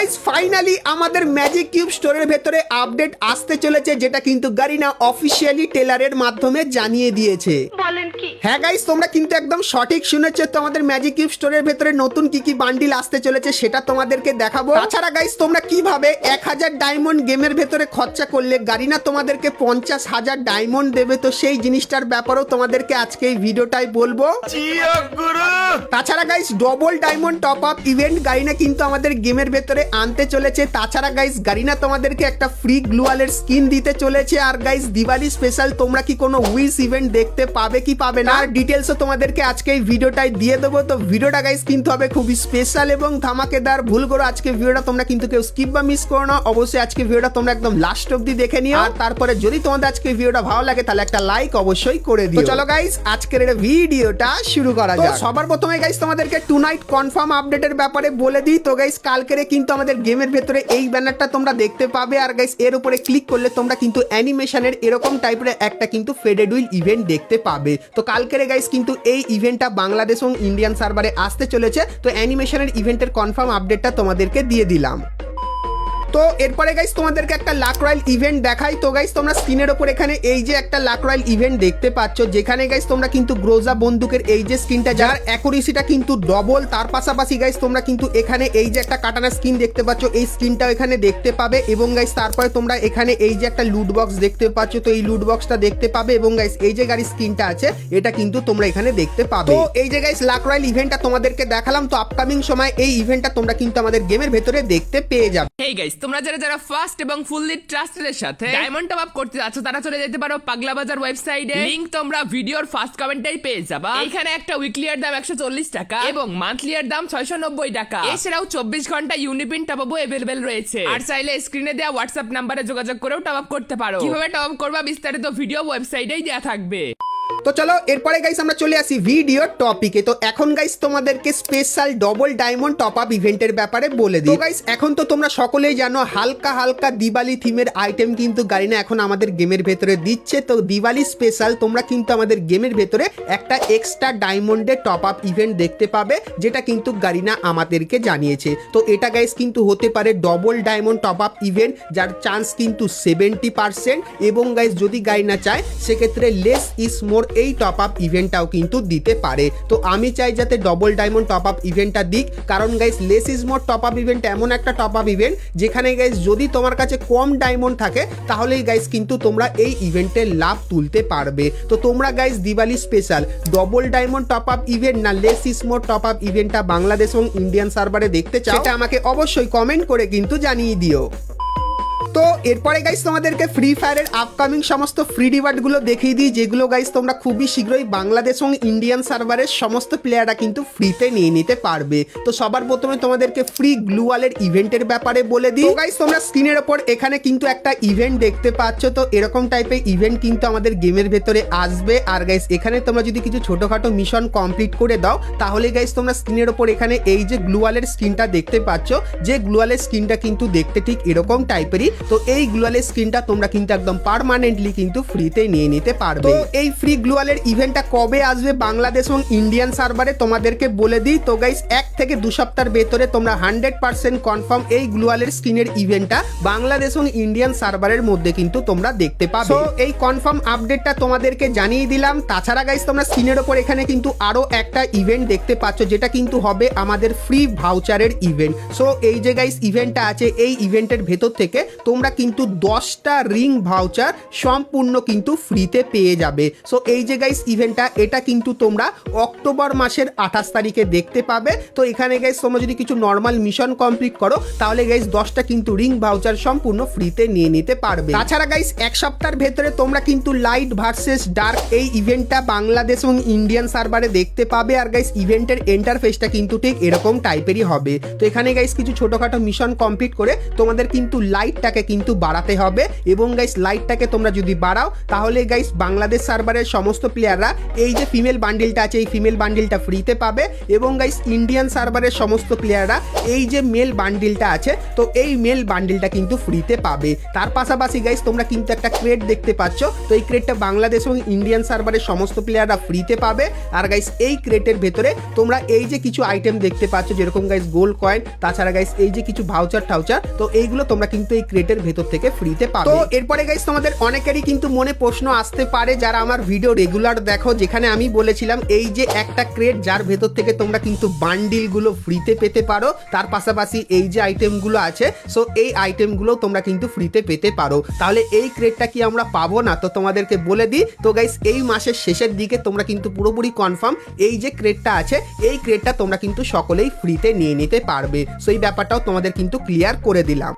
Guys finally আমাদের magic cube স্টোরের ভেতরে আপডেট আসতে চলেছে, যেটা কিন্তু গারিনা অফিসিয়ালি টেলারের মাধ্যমে জানিয়ে দিয়েছে। বলেন কি? হ্যাঁ গাইস, তোমরা কিন্তু একদম সঠিক শুনেছো। তো আমাদের ম্যাজিক কিউব স্টোরের ভেতরে নতুন কি কি বান্ডিল আসতে চলেছে সেটা তোমাদেরকে দেখাবো। তাছাড়া গাইস তোমরা কিভাবে 1000 ডায়মন্ড গেমের ভেতরে খরচা করলে গারিনা তোমাদেরকে 50,000 ডায়মন্ড দেবে, তো সেই জিনিসটার ব্যাপারেও তোমাদেরকে আজকে এই ভিডিওটাই বলবো। তাছাড়া guys double diamond top up event Garena কিন্তু আমাদের গেমের ভেতরে আনতে চলেছে। তাছাড়া গাইস গারিনা তোমাদেরকে একটা ফ্রি গ্লুয়ালের স্কিন দিতে চলেছে। আর গাইস দিওয়ালি স্পেশাল তোমরা কি কোনো উইশ ইভেন্ট দেখতে পাবে কি পাবে না, আর ডিটেলসও তোমাদেরকে আজকে এই ভিডিওটাই দিয়ে দেবো। তো ভিডিওটা গাইস কিন্তু হবে খুবই স্পেশাল এবং ধামাকেদার। ভুল করো আজকে ভিডিওটা তোমরা কিন্তু কেউ স্কিপ বা মিস করো না। অবশ্যই আজকে ভিডিওটা তোমরা একদম লাস্ট অবধি দেখে নিও, আর তারপরে যদি তোমাদের আজকে ভিডিওটা ভালো লাগে তাহলে একটা লাইক অবশ্যই করে দিও। তো চলো গাইস আজকের এই ভিডিওটা শুরু করা যাক। সবার প্রথমে গাইস তোমাদেরকে টু নাইট কনফার্ম আপডেটের ব্যাপারে বলে দিই। তো গাইস কালকেরে কিন্তু আমাদের গেমের ভেতরে এই ব্যানারটা তোমরা দেখতে পাবে, আর গাইস এর উপরে ক্লিক করলে তোমরা কিন্তু অ্যানিমেশনের এরকম টাইপের একটা কিন্তু ফেডেড হুইল ইভেন্ট দেখতে পাবে। তো কালকেরে গাইস কিন্তু এই ইভেন্টটা বাংলাদেশ এবং ইন্ডিয়ান সার্ভারে আসতে চলেছে। তো অ্যানিমেশনের ইভেন্টের কনফার্ম আপডেটটা তোমাদেরকে দিয়ে দিলাম। তো এরপরে গাইস তোমাদেরকে একটা লাক রয়্যাল ইভেন্ট দেখাই। তো গাইস তোমরা স্ক্রিনের ওপর এখানে এই যে একটা লাক রয়্যাল ইভেন্ট দেখতে পাচ্ছ, যেখানে গাইস তোমরা কিন্তু গ্রোজা বন্দুকের এই যে স্কিনটা, যার অ্যাকুরেসিটা কিন্তু ডবল। তার পাশাপাশি গাইস তোমরা কিন্তু এখানে এই যে একটা কাটানা স্কিন দেখতে পাচ্ছ, এই স্কিনটাও এখানে দেখতে পাবে। এবং গাইস তারপরে তোমরা এখানে এই যে একটা লুট বক্স দেখতে পাচ্ছ, তো এই লুট বক্সটা দেখতে পাবে। এবং গাইস এই যে গাড়ির স্কিনটা আছে এটা কিন্তু তোমরা এখানে দেখতে পাবে। তো এই যে গাইস লাক রয়্যাল ইভেন্টটা তোমাদেরকে দেখালাম। তো আপকামিং সময় এই ইভেন্টটা তোমরা কিন্তু আমাদের গেমের ভেতরে দেখতে পেয়ে যাবে। হেই গাইস, তোমরা যারা ফার্স্ট এবং ফুললি ট্রাস্টেড সাথে ডায়মন্ড টপ আপ করতে যাচ্ছ তারা চলে যেতে পারো পাগলা বাজার ওয়েবসাইটে। লিংক তোমরা ভিডিওর ফার্স্ট কমেন্টেই পেয়ে যাবা। এখানে একটা উইকলি এর দাম 140 টাকা এবং মান্থলি এর দাম 690 টাকা। এছাড়াও 24 ঘন্টা ইউনিপিন টপ আপও अवेलेबल রয়েছে। আর চাইলে স্ক্রিনে দেওয়া হোয়াটসঅ্যাপ নম্বরে যোগাযোগ করেও টপ আপ করতে পারো। কিভাবে টপ আপ করবা বিস্তারিত ভিডিও ওয়েবসাইটেই দেয়া থাকবে। তো চলো এরপরে গাইস আমরা চলে আসি ভিডিও টপিকে। তো এখন গাইস তোমাদেরকে special double diamond top up ইভেন্টের ব্যাপারে বলে দিই। তো গাইস এখন তো তোমরা সকলেই জানো হালকা হালকা দিওয়ালি থিমের আইটেম কিন্তু গারিনা এখন আমাদের গেমের ভেতরে দিচ্ছে। তো দিওয়ালি স্পেশাল তোমরা কিন্তু আমাদের গেমের ভেতরে একটা এক্সট্রা ডায়মন্ডের টপ আপ ইভেন্ট দেখতে পাবে, যেটা কিন্তু গারিনা আমাদেরকে জানিয়েছে। তো এটা গাইস কিন্তু হতে পারে double diamond top up event, যার চান্স কিন্তু 70%। এবং গাইস যদি গারিনা চায় সেক্ষেত্রে লেস ইজ মোর এই টপ আপ ইভেন্টটাও কিন্তু দিতে পারে। তো আমি চাই যাতে ডবল ডায়মন্ড টপ আপ ইভেন্টটা দিক, কারণ guys less is more top up event এমন একটা টপ আপ ইভেন্ট যেখানে গাইস যদি তোমার কাছে কম ডায়মন্ড থাকে তাহলেই গাইস কিন্তু তোমরা এই ইভেন্টের লাভ তুলতে পারবে। তো তোমরা guys Diwali special double diamond top up event না less is more top up ইভেন্টটা বাংলাদেশ এবং ইন্ডিয়ান সার্ভারে দেখতে চাও, সেটা আমাকে অবশ্যই কমেন্ট করে কিন্তু জানিয়ে দিও। তো এরপরে গাইস তোমাদেরকে ফ্রি ফায়ারের আপকামিং সমস্ত ফ্রি রিওয়ার্ড গুলো দেখিয়ে দিই, যেগুলো গাইস তোমরা খুবই শীঘ্রই বাংলাদেশ এবং ইন্ডিয়ান সার্ভারের সমস্ত প্লেয়াররা কিন্তু ফ্রিতে নিয়ে নিতে পারবে। তো সবার প্রথমে তোমাদেরকে ফ্রি গ্লুয়ালের ইভেন্টের ব্যাপারে বলে দিই। তো গাইস তোমরা স্ক্রিনের ওপর এখানে কিন্তু একটা ইভেন্ট দেখতে পাচ্ছ। তো এরকম টাইপের ইভেন্ট কিন্তু আমাদের গেমের ভেতরে আসবে। আর গাইস এখানে তোমরা যদি কিছু ছোটখাটো মিশন কমপ্লিট করে দাও তাহলে গাইস তোমরা স্ক্রিনের ওপর এখানে এই যে গ্লুয়ালের স্কিনটা দেখতে পাচ্ছ, যে গ্লুয়ালের স্কিনটা কিন্তু দেখতে ঠিক এরকম টাইপেরই। তো এই গ্লুয়ালের স্কিনটা তোমরা কিন্তু একদম পার্মানেন্টলি কিন্তু ফ্রিতে নিয়ে নিতে পারবে। তো এই ফ্রি গ্লুয়ালের ইভেন্টটা কবে আসবে বাংলাদেশ এবং ইন্ডিয়ান সার্ভারে তোমাদেরকে বলে দিই। তো গাইস 1 থেকে 2 সপ্তাহের ভেতরে তোমরা 100% কনফার্ম এই গ্লুয়ালের স্কিনের ইভেন্টটা বাংলাদেশ এবং ইন্ডিয়ান সার্ভারের মধ্যে কিন্তু তোমরা দেখতে পাবে। তো এই কনফার্ম আপডেটটা তোমাদেরকে জানিয়ে দিলাম। তাছাড়া গাইস তোমরা স্ক্রিনের ওপর এখানে কিন্তু আরো একটা ইভেন্ট দেখতে পাচ্ছ, যেটা কিন্তু হবে আমাদের ফ্রি ভাউচারের ইভেন্ট। সো এই যে গাইস ইভেন্টটা আছে, এই ইভেন্টের ভেতর থেকে তোমরা কিন্তু 10টা রিং ভাউচার সম্পূর্ণ কিন্তু ফ্রিতে পেয়ে যাবে। সো এই যে গাইস ইভেন্টটা এটা কিন্তু তোমরা অক্টোবর মাসের 28 তারিখে দেখতে পাবে। তো এখানে গাইস তোমরা যদি কিছু নর্মাল মিশন কমপ্লিট করো তাহলে গাইস 10টা কিন্তু রিং ভাউচার সম্পূর্ণ ফ্রিতে নিয়ে নিতে পারবে। তাছাড়া গাইস এক সপ্তাহের ভেতরে তোমরা কিন্তু লাইট ভার্সেস ডার্ক এই ইভেন্টটা বাংলাদেশ এবং ইন্ডিয়ান সার্ভারে দেখতে পাবে। আর গাইস ইভেন্টের ইন্টারফেসটা কিন্তু ঠিক এরকম টাইপেরই হবে। তো এখানে গাইস কিছু ছোটখাটো মিশন কমপ্লিট করে তোমাদের কিন্তু লাইটটাকে কিন্তু বাড়াতে হবে এবং গাইস লাইটটাকে তোমরা যদি বাড়াও তাহলে গাইস বাংলাদেশ সার্ভারের সমস্ত প্লেয়াররা এই যে ফিমেল বান্ডিলটা আছে এই ফিমেল বান্ডিলটা ফ্রিতে পাবে এবং গাইস ইন্ডিয়ান সার্ভারের সমস্ত প্লেয়াররা এই যে মেল বান্ডিলটা আছে তো এই মেল বান্ডিলটা কিন্তু ফ্রিতে পাবে। তার পাশাপাশি গাইস তোমরা কিন্তু একটা ক্রেট দেখতে পাচ্ছ, তো এই ক্রেটটা বাংলাদেশ এবং ইন্ডিয়ান সার্ভারের সমস্ত প্লেয়াররা ফ্রিতে পাবে। আর গাইস এই ক্রেটের ভেতরে তোমরা এই যে কিছু আইটেম দেখতে পাচ্ছ যেরকম গাইস গোল্ড কয়েন, তাছাড়া গাইস এই যে কিছু ভাউচার টাউচার, তো এইগুলো তোমরা কিন্তু এই ক্রেটের ভেতর থেকে ফ্রিতে পাবে। তো এরপরে গাইস তোমাদের অনেকেরই কিন্তু মনে প্রশ্ন আসতে পারে যারা আমার ভিডিও রেগুলার দেখো, যেখানে আমি বলেছিলাম এই যে একটা ক্রেট যার ভেতর থেকে তোমরা কিন্তু বান্ডিলগুলো ফ্রিতে পেতে পারো, তার পাশাপাশি এই যে আইটেমগুলো আছে সো এই আইটেমগুলো তোমরা কিন্তু ফ্রিতে পেতে পারো, তাহলে এই ক্রেটটা কি আমরা পাবো না? তো তোমাদেরকে বলে দিই, তো গাইস এই মাসের শেষের দিকে তোমরা কিন্তু পুরোপুরি কনফার্ম এই যে ক্রেটটা আছে এই ক্রেটটা তোমরা কিন্তু সকলেই ফ্রিতে নিয়ে নিতে পারবে। সো এই ব্যাপারটাও তোমাদের কিন্তু ক্লিয়ার করে দিলাম।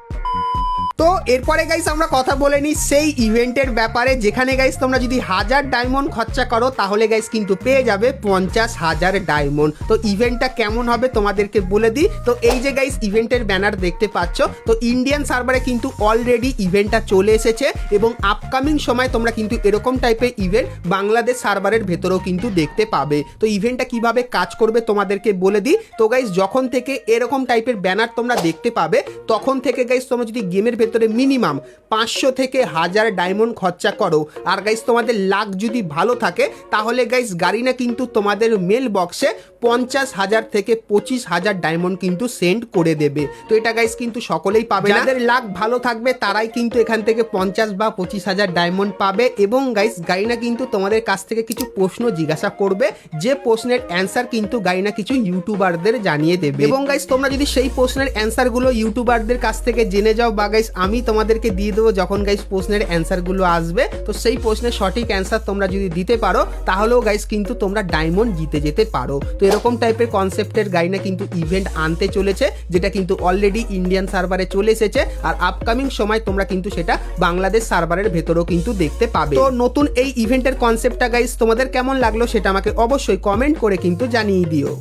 তো এরপরে গাইস আমরা কথা বলে নিই সেই ইভেন্টের ব্যাপারে, যেখানে গাইস তোমরা যদি 1000 ডায়মন্ড খরচা করো তাহলে গাইস কিন্তু পেয়ে যাবে 50,000 ডায়মন্ড। তো ইভেন্টটা কেমন হবে তোমাদেরকে বলে দিই, তো এই যে গাইস ইভেন্টের ব্যানার দেখতে পাচ্ছ, তো ইন্ডিয়ান সার্ভারে কিন্তু অলরেডি ইভেন্টটা চলে এসেছে এবং আপকামিং সময় তোমরা কিন্তু এরকম টাইপের ইভেন্ট বাংলাদেশ সার্ভারের ভেতরেও কিন্তু দেখতে পাবে। তো ইভেন্টটা কিভাবে কাজ করবে তোমাদেরকে বলে দিই, তো গাইস যখন থেকে এরকম টাইপের ব্যানার তোমরা দেখতে পাবে তখন থেকে গাইস তোমরা যদি গেমের ভেতরে মিনিমাম 500 থেকে 1000 ডায়মন্ড খরচা করো আর গাইস তোমাদের লাক যদি ভালো থাকে তাহলে গাইস গারিনা কিন্তু তোমাদের মেল বক্সে 50,000 থেকে 25,000 ডায়মন্ড কিন্তু সেন্ড করে দেবে। তো এটা গাইস কিন্তু সকলেই পাবে, যাদের লাক ভালো থাকবে তারাই কিন্তু এখান থেকে 50 বা 25,000 ডায়মন্ড পাবে। এবং গাইস গারিনা কিন্তু তোমাদের কাছ থেকে কিছু প্রশ্ন জিজ্ঞাসা করবে, যে প্রশ্নের অ্যান্সার কিন্তু গারিনা কিছু ইউটিউবারদের জানিয়ে দেবে এবং গাইস তোমরা যদি সেই প্রশ্নের অ্যান্সারগুলো ইউটিউবারদের কাছ থেকে জেনে যাও বা গাইস আমি তোমাদেরকে দিয়ে দেবো যখন গাইস প্রশ্নের অ্যান্সারগুলো আসবে, তো সেই প্রশ্নের সঠিক অ্যান্সার তোমরা যদি দিতে পারো তাহলেও গাইস কিন্তু তোমরা ডায়মন্ড জিতে যেতে পারো। তো এরকম টাইপের কনসেপ্টের গাইনা কিন্তু ইভেন্ট আনতে চলেছে, যেটা কিন্তু অলরেডি ইন্ডিয়ান সার্ভারে চলে এসেছে আর আপকামিং সময় তোমরা কিন্তু সেটা বাংলাদেশ সার্ভারের ভেতরেও কিন্তু দেখতে পাবে। তো নতুন এই ইভেন্টের কনসেপ্টটা গাইস তোমাদের কেমন লাগলো সেটা আমাকে অবশ্যই কমেন্ট করে কিন্তু জানিয়ে দিও।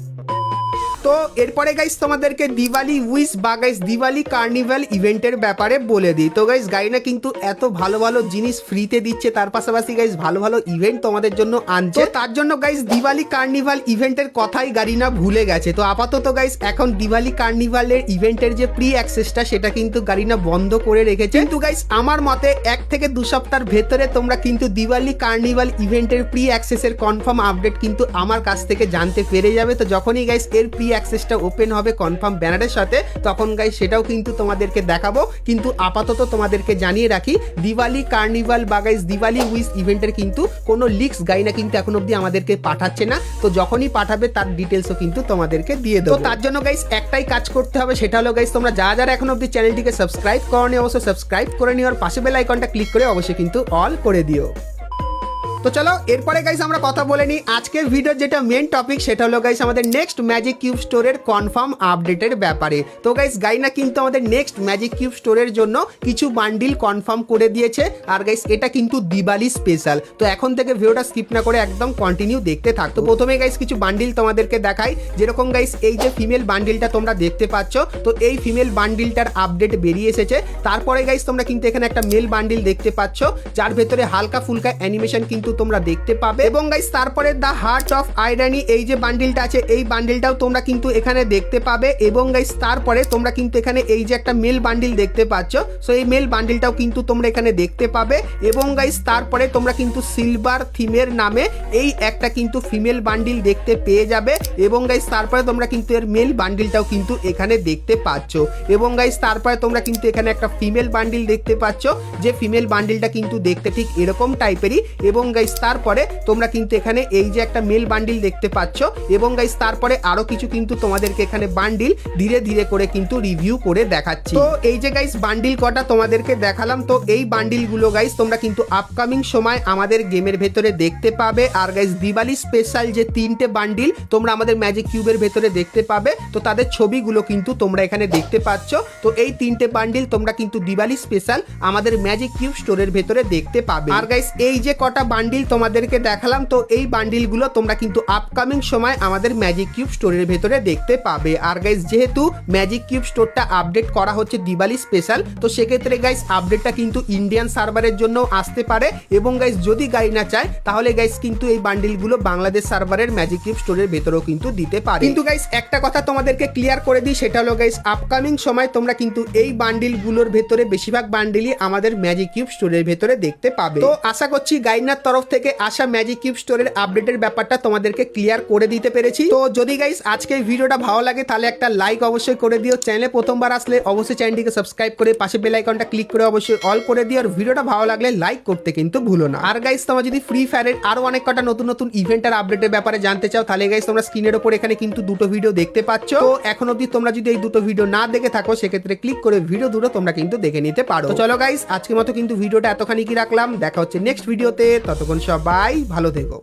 তো এরপরে গাইস তোমাদেরকে দিওয়ালি উইশ বা গাইস দিওয়ালি কার্নিভাল ইভেন্টের ব্যাপারে বলে দিই। তো গাইস গাইনা কিন্তু এত ভালো ভালো জিনিস ফ্রিতে দিচ্ছে, তার পাশাপাশি গাইস ভালো ভালো ইভেন্ট তোমাদের জন্য আনছে, তার জন্য গাইস দিওয়ালি কার্নিভাল ইভেন্টের কথাই গারিনা ভুলে গেছে। তো আপাতত গাইস এখন দিওয়ালি কার্নিভালের ইভেন্টের যে প্রি অ্যাক্সেসটা সেটা কিন্তু গারিনা বন্ধ করে রেখেছে, কিন্তু গাইস আমার মতে 1 থেকে 2 সপ্তাহের ভেতরে তোমরা কিন্তু দিওয়ালি কার্নিভাল ইভেন্টের প্রি অ্যাক্সেসের কনফার্ম আপডেট কিন্তু আমার কাছ থেকে জানতে পেরে যাবে। তো যখনই গাইস এর প্রি অ্যাক্সেসটা ওপেন হবে কনফার্ম ব্যানারের সাথে তখন গাইস সেটাও কিন্তু তোমাদেরকে দেখাবো, কিন্তু আপাতত তোমাদেরকে জানিয়ে রাখি দিওয়ালি কার্নিভাল বা গাইস দিওয়ালি উইশ ইভেন্টের কিন্তু কোনো লিক্স গাইনা কিন্তু এখন অবধি আমাদেরকে পাঠাচ্ছে না। তো যখনই পাঠাবে তার ডিটেলসও কিন্তু তোমাদেরকে দিয়ে দেবো। তো তার জন্য গাইস একটাই কাজ করতে হবে, সেটা হলো গাইস তোমরা যারা এখন অবধি চ্যানেলটিকে সাবস্ক্রাইব করনি অবশ্যই সাবস্ক্রাইব করে নিও আর পাশে বেল আইকনটা ক্লিক করে অবশ্যই কিন্তু অল করে দিও। তো চলো এরপরে গাইস আমরা কথা বলে নিই আজকের ভিডিওর যেটা মেন টপিক, সেটা হলো গাইস আমাদের নেক্সট ম্যাজিক কিউব স্টোরের কনফার্ম আপডেটের ব্যাপারে। তো গাইস গাইনা কিন্তু আমাদের নেক্সট ম্যাজিক কিউব স্টোরের জন্য কিছু বান্ডিল কনফার্ম করে দিয়েছে আর গাইস এটা কিন্তু দিওয়ালি স্পেশাল। তো এখন থেকে ভিডিওটা স্কিপ না করে একদম কন্টিনিউ দেখতে থাক। তো প্রথমে গাইস কিছু বান্ডিল তোমাদেরকে দেখাই, যেরকম গাইস এই যে ফিমেল বান্ডিলটা তোমরা দেখতে পাচ্ছ, তো এই ফিমেল বান্ডিলটার আপডেট বেরিয়ে এসেছে। তারপরে গাইস তোমরা কিন্তু এখানে একটা মেল বান্ডিল দেখতে পাচ্ছ যার ভেতরে হালকা ফুলকা অ্যানিমেশন কিন্তু তোমরা দেখতে পাবে এবং গাইস তারপরে দা হার্ট অফ আইরানি এই যে বান্ডিলটা আছে এই বান্ডিলটাও তোমরা কিন্তু এখানে দেখতে পাবে এবং গাইস তারপরে তোমরা কিন্তু এখানে এই যে একটা মেল বান্ডিল দেখতে পাচ্ছ, সো এই মেল বান্ডিলটাও কিন্তু তোমরা এখানে দেখতে পাবে এবং গাইস তারপরে তোমরা কিন্তু সিলভার থিমের নামে এই একটা কিন্তু ফিমেল বান্ডিল দেখতে পেয়ে যাবে এবং গাইস তারপরে তোমরা কিন্তু এর মেল বান্ডিলটাও কিন্তু এখানে দেখতে পাচ্ছ এবং গাইস তারপরে তোমরা কিন্তু এখানে একটা ফিমেল বান্ডিল দেখতে পাচ্ছ, যে ফিমেল বান্ডিলটা কিন্তু দেখতে ঠিক এরকম টাইপেরই এবং গাইস তারপরে তোমরা কিন্তু এখানে এই যে একটা মেল বান্ডিল দেখতে পাচ্ছ এবং গাইস তারপরে আরো কিছু কিন্তু তোমাদেরকে এখানে বান্ডিল ধীরে ধীরে করে কিন্তু রিভিউ করে দেখাচ্ছি। তো এই যে গাইস বান্ডিল কটা তোমাদেরকে দেখালাম, তো এই বান্ডিল গুলো গাইস তোমরা কিন্তু আপকামিং সময় আমাদের গেমের ভেতরে দেখতে পাবে আর গাইস দিওয়ালি স্পেশাল যে 3টে বান্ডিল তোমরা আমাদের ম্যাজিক কিউবের ভেতরে দেখতে পাবে, তো তাদের ছবিগুলো কিন্তু তোমরা এখানে দেখতে পাচ্ছ। তো এই 3টে বান্ডিল তোমরা কিন্তু দিওয়ালি স্পেশাল আমাদের ম্যাজিক কিউব স্টোরের ভেতরে দেখতে পাবে আর গাইস এই যে কটা বান্ডিল বান্ডিল তোমাদেরকে দেখালাম, তো এই বান্ডিলগুলো তোমরা কিন্তু আপকামিং সময় আমাদের ম্যাজিক কিউব স্টোরের ভেতরে দেখতে পাবে। আর গাইস যেহেতু ম্যাজিক কিউব স্টোরটা আপডেট করা হচ্ছে দিওয়ালি স্পেশাল, তো সেক্ষেত্রে গাইস আপডেটটা কিন্তু ইন্ডিয়ান সার্ভারের জন্য আসতে পারে, এবং গাইস যদি গাই না চায় তাহলে গাইস কিন্তু এই বান্ডিলগুলো বাংলাদেশ সার্ভারের ম্যাজিক কিউব স্টোরের ভেতরেও কিন্তু দিতে পারে। কিন্তু গাইস একটা কথা তোমাদেরকে ক্লিয়ার করে দিই, সেটা হলো গাইস আপকামিং সময় তোমরা কিন্তু এই বান্ডিলগুলোর ভেতরে বেশিরভাগ বান্ডিলই আমাদের ম্যাজিক কিউব স্টোরের ভেতরে দেখতে পাবে। তো আশা করছি গাইনার তরফ থেকে আসা ম্যাজিক কিউব স্টোরের আপডেটের ব্যাপারটা তোমাদেরকে ক্লিয়ার করে দিতে পেরেছি। তো যদি গাইস আজকের ভিডিওটা ভালো লাগে তাহলে একটা লাইক অবশ্যই করে দিও। চ্যানেলে প্রথমবার আসলে অবশ্যই চ্যানেলটিকে সাবস্ক্রাইব করে পাশে বেল আইকনটা ক্লিক করে অবশ্যই অল করে দিও। আর ভিডিওটা ভালো লাগলে লাইক করতে কিন্তু ভুলো না। আর গাইস তোমরা যদি ফ্রি ফায়ারের আরো অনেক কটা নতুন নতুন ইভেন্ট আর আপডেটের ব্যাপারে জানতে চাও তাহলে গাইস তোমরা স্ক্রিনের উপর এখানে কিন্তু দুটো ভিডিও দেখতে পাচ্ছ। তো এখন অবধি তোমরা যদি এই দুটো ভিডিও না দেখে থাকো সেক্ষেত্রে ক্লিক করে ভিডিও দুটো তোমরা কিন্তু দেখে নিতে পারো। তো চলো গাইস আজকের মতো কিন্তু ভিডিওটা এতখানি কি রাখলাম, দেখা হচ্ছে নেক্সট ভিডিওতে, ততক্ষণ সবাই ভালো থেকো।